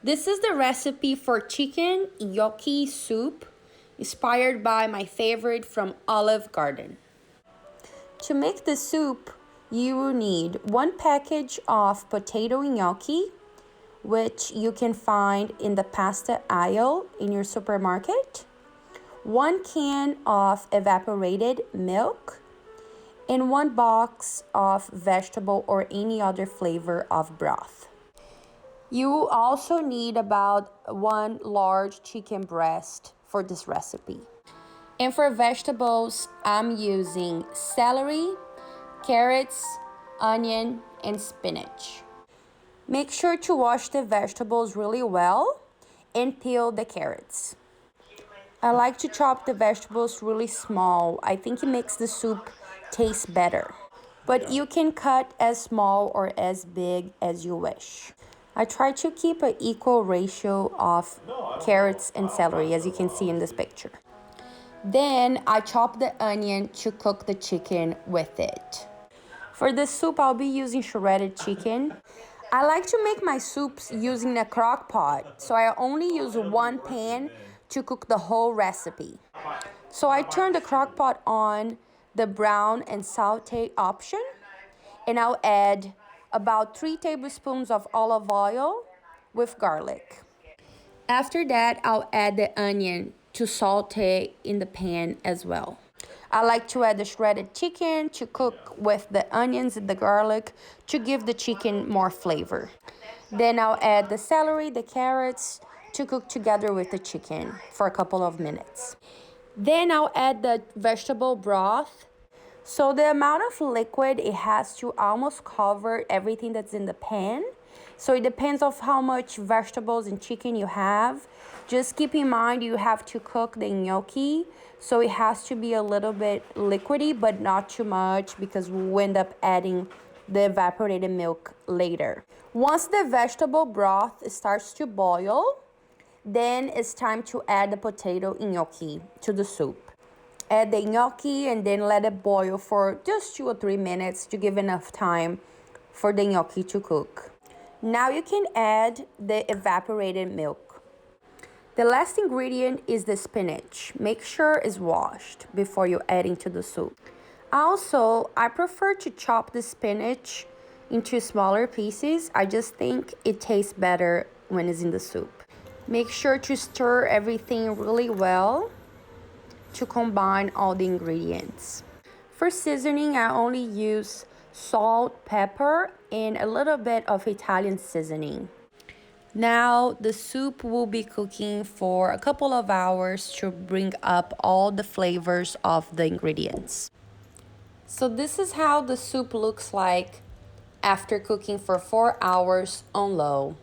This is the recipe for chicken gnocchi soup, inspired by my favorite from Olive Garden. To make the soup, you will need 1 package of potato gnocchi, which you can find in the pasta aisle in your supermarket, 1 can of evaporated milk, and 1 box of vegetable or any other flavor of broth. You will also need about 1 large chicken breast for this recipe. And for vegetables, I'm using celery, carrots, onion, and spinach. Make sure to wash the vegetables really well and peel the carrots. I like to chop the vegetables really small. I think it makes the soup taste better. But you can cut as small or as big as you wish. I try to keep an equal ratio of carrots and celery, as you can see in this picture. Then I chop the onion to cook the chicken with it. For this soup, I'll be using shredded chicken. I like to make my soups using a crock pot, so I only use 1 pan to cook the whole recipe. So I turn the crock pot on the brown and saute option, and I'll add about 3 tablespoons of olive oil with garlic. After that, I'll add the onion to saute in the pan as well. I like to add the shredded chicken to cook with the onions and the garlic to give the chicken more flavor. Then I'll add the celery, the carrots to cook together with the chicken for a couple of minutes. Then I'll add the vegetable broth. So the amount of liquid, it has to almost cover everything that's in the pan. So it depends on how much vegetables and chicken you have. Just keep in mind you have to cook the gnocchi, so it has to be a little bit liquidy, but not too much because we'll end up adding the evaporated milk later. Once the vegetable broth starts to boil, then it's time to add the potato gnocchi to the soup. Add the gnocchi and then let it boil for just 2 or 3 minutes to give enough time for the gnocchi to cook. Now you can add the evaporated milk. The last ingredient is the spinach. Make sure it's washed before you add into the soup. Also, I prefer to chop the spinach into smaller pieces. I just think it tastes better when it's in the soup. Make sure to stir everything really well to combine all the ingredients. For seasoning, I only use salt, pepper, and a little bit of Italian seasoning. Now the soup will be cooking for a couple of hours to bring up all the flavors of the ingredients. So this is how the soup looks like after cooking for 4 hours on low.